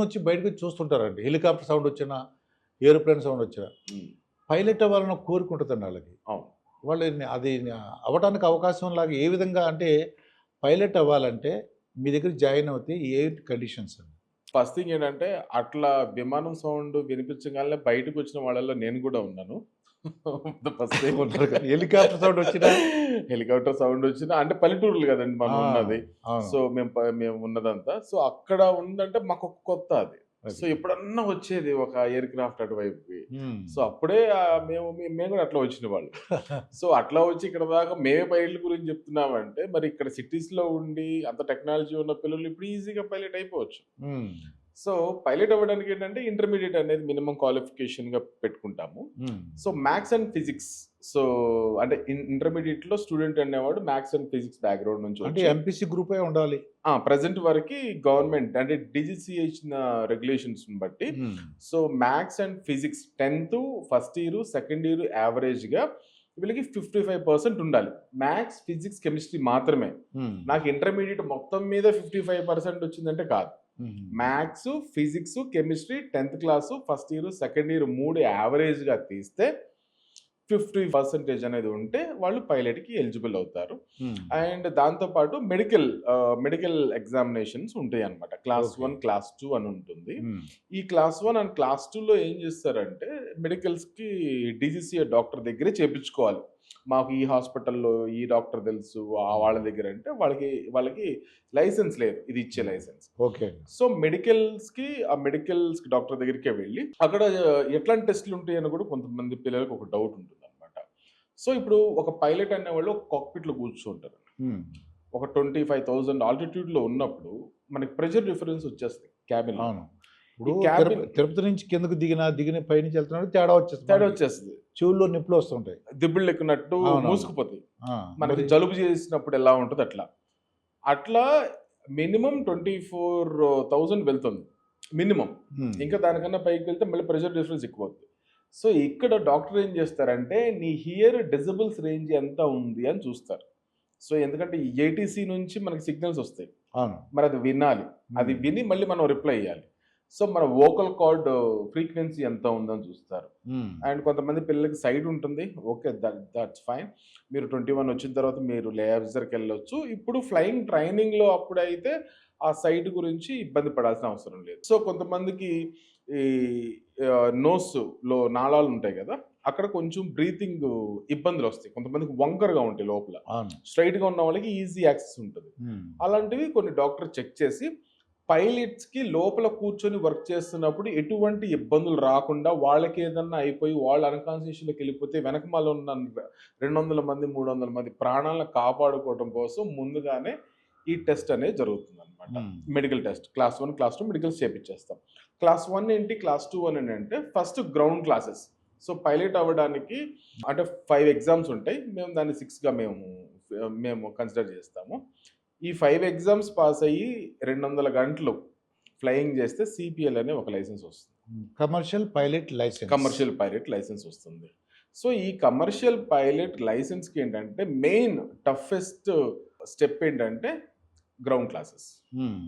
వచ్చి బయటకు వచ్చి చూస్తుంటారండి. హెలికాప్టర్ సౌండ్ వచ్చినా, ఏరోప్లేన్ సౌండ్ వచ్చినా. పైలట్ అవ్వాలని కోరుకుంటుందండి వాళ్ళకి. అవును. వాళ్ళు అది అవ్వడానికి అవకాశం లాగా ఏ విధంగా అంటే పైలట్ అవ్వాలంటే మీ దగ్గర జాయిన్ అవుతే ఏ కండిషన్స్ అండి? ఫస్ట్ థింగ్ ఏంటంటే, అట్లా విమానం సౌండ్ వినిపించగానే బయటకొచ్చిన వాళ్ళలో నేను గూడా ఉన్నాను. ఫస్ట్ థింగ్ ఉంటారు కదా! హెలికాప్టర్ సౌండ్ వచ్చినా హెలికాప్టర్ సౌండ్ వచ్చినా అంటే పల్లెటూరులు గదండీ మనం ఉన్నది. అవును. సో, మేము ఉన్నదంతా. సో, అక్కడ ఉందంటే మాకు కొత్త అది. సో, అది. ఎప్పుడన్నా వచ్చేది ఒక ఎయిర్ క్రాఫ్ట్ అటువైపుకి. హ్మ్. సో, అప్పుడే మేము గూడా అట్లా వచ్చినవాళ్ళు. సో, అట్లా వచ్చి ఇక్కడ దాకా మేమే పైలట్ల గురించి చెప్తున్నామంటే, మరి ఇక్కడ సిటీస్‌లో ఉండి అంత టెక్నాలజీ ఉన్న పిల్లలు ఇప్పుడు ఈజీగా పైలట్ అయిపోవచ్చు. హ్మ్. సో, పైలట్ అవ్వడానికి ఏంటంటే ఇంటర్మీడియేట్ అనేది మినిమమ్ క్వాలిఫికేషన్‌గా పెట్టుకుంటాము. హ్మ్. So, maths and physics so, అంటే ఇంటర్మీడియేట్‌లో స్టూడెంట్ అనేవాడు మ్యాథ్స్ అండ్ ఫిజిక్స్ బ్యాక్‌గ్రౌండ్ నుంచి అంటే వచ్చి ఎంపీసీ గ్రూపే ఉండాలి. ప్రెజెంట్ వరకి గవర్నమెంట్ అంటే డీజీసీఏ ఇచ్చిన రెగ్యులేషన్స్‌ని బట్టి హ్మ్. సో, మ్యాథ్స్ అండ్ ఫిజిక్స్ 10థ్ ఫస్ట్ ఇయర్, సెకండ్ ఇయర్ యావరేజ్‌గా వీళ్ళకి 55% ఉండాలి. మ్యాథ్స్, ఫిజిక్స్, కెమిస్ట్రీ మాత్రమే. హ్మ్. నాకు ఇంటర్మీడియేట్ మొత్తం మీద 55% వచ్చిందంటే కాదు. హుహు. మ్యాథ్స్, ఫిజిక్స్, కెమిస్ట్రీ 10థ్ class, first year, second year 3 యావరేజ్‌గా తీస్తే 50% అనేది ఉంటే వాళ్ళు పైలట్‌కి ఎలిజిబుల్ అవుతారు. హ్మ్. అండ్ దాంతో పాటు మెడికల్ ఎగ్జామినేషన్స్ ఉంటాయన్నమాట. Class okay. 1, క్లాస్ 2 అని ఉంటుంది. హ్మ్. ఈ క్లాస్ 1 అండ్ క్లాస్ 2లో ఏం చేస్తారంటే మెడికల్స్‌కి డీజీసీఏ డాక్టర్ దగ్గరే చేపించుకోవాలి. మాకు ఈ హాస్పిటల్‌లో ఈ డాక్టర్ తెలుసు. వాళ్ళ దగ్గర అంటే వాళ్ళకి లైసెన్స్ లేదు. ఇది ఇచ్చే లైసెన్స్. ఓకే. సో, మెడికల్స్‌కి డాక్టర్ దగ్గరికే వెళ్లి అక్కడ ఎట్లాంటి టెస్ట్‌లు ఉంటాయని కూడా కొంతమంది పిల్లలకి ఒక డౌట్ ఉంటుందన్నమాట. సో, ఇప్పుడు ఒక పైలట్ అనేవాళ్ళు ఒక కాక్‌పిట్‌లో కూర్చుంటారు. హ్మ్. ఒక 25,000 ఆల్టిట్యూడ్‌లో ఉన్నప్పుడు మనకి ప్రెషర్ డిఫరెన్స్ వచ్చేస్తది క్యాబిన్‌లో. అవును. ఈ ఇప్పుడు క్యాబిన్ తిరుపతి నుంచి కిందకు దిగిన పైనుంచి వెళ్తున్నాడు తేడా వచ్చేస్తుంది తేడా మనకి. వచ్చేస్తది. చెవుల్లో నొప్పులు వస్తుంటాయి. దిబ్బెళ్ళెక్కినట్టు అవునవును. మూసుకుపోతాయి. ఆ! మనకి మరి జలుబు చేసినప్పుడు ఎలా ఉంటదో అట్లా. అట్లా మినిమమ్ 24,000 వెళ్తుంది. మినిమమ్. హ్మ్. ఇంకా దానికన్నా పైకి వెళ్తే మళ్ళీ ప్రెషర్ డిఫరెన్స్ ఎక్కువవుద్ది. సో, ఇక్కడ డాక్టర్ ఏం చేస్తారంటే, నీ హియర్ డెసిబెల్స్ రేంజ్ ఎంత ఉంది అని చూస్తారు. సో, ఎందుకంటే ఈ ఏటీసీ నుంచి మనకి సిగ్నల్స్ వస్తాయి. అవును. మరది వినాలి. అది హ్మ్. విని మళ్ళీ మనం రిప్లై ఇయ్యాలి. సో, మన వోకల్ కార్డ్ ఫ్రీక్వెన్సీ ఎంత ఉందని చూస్తారు. హ్మ్. అండ్ కొంతమంది పిల్లలకి సైట్ ఉంటుంది. ఓకే. That's fine. మీరు 21 వచ్చిన తర్వాత మీరు లేజర్‌కెళ్ళొచ్చు. ఇప్పుడు ఫ్లయింగ్ ట్రైనింగ్‌లో అప్పుడైతే ఆ సైట్ గురించి ఇబ్బంది పడాల్సిన అవసరం లేదు. సో, కొంతమందికి ఈ నోస్‌లో నాళాలుంటాయి గదా! అక్కడ కొంచెం బ్రీతింగ్ ఇబ్బందులొస్తాయి. కొంతమందికి వంకరగా ఉంటాయి లోపల. అవును. స్ట్రెయిట్‌గా ఉన్న వాళ్ళకి ఈజీ యాక్సెస్ ఉంటది. హ్మ్. అలాంటివి కొన్ని డాక్టర్ చెక్ చేసి పైలట్స్‌కి లోపల కూర్చొని వర్క్ చేస్తున్నప్పుడు ఎటువంటి ఇబ్బందులు రాకుండా వాళ్ళకేదన్నా అయిపోయి వాళ్ళు అన్‌కాన్షియస్‌లోకెళ్ళిపోతే వెనకమాల ఉన్న 200 మంది, 300 మంది ప్రాణాలను కాపాడుకోవడం కోసం ముందుగానే ఈ టెస్ట్ అనేది జరుగుతుందనమాట. హ్మ్. Medical test. Class 1, class 2 medicals చేపిచ్చేస్తాం. క్లాస్ 1 ఏంటి? క్లాస్ 2 అని అంటే first ground classes. So, pilot అవ్వడానికి అంటే 5 ఎగ్జామ్స్ ఉంటాయి. మేము దాన్ని 6గా మేము కన్సిడర్ చేస్తాము. ఈ 5 ఎగ్జామ్స్ పాస్ అయ్యి 200 గంటలు ఫ్లయింగ్ చేస్తే సీపీఎల్ అనే ఒక లైసెన్స్ వస్తుంది. Commercial pilot license. Commercial pilot license వస్తుంది. సో, ఈ కమర్షియల్ పైలట్ లైసెన్స్‌కి ఏంటంటే మెయిన్ టఫెస్ట్ స్టెప్ ఏంటంటే గ్రౌండ్ క్లాసెస్. హ్మ్.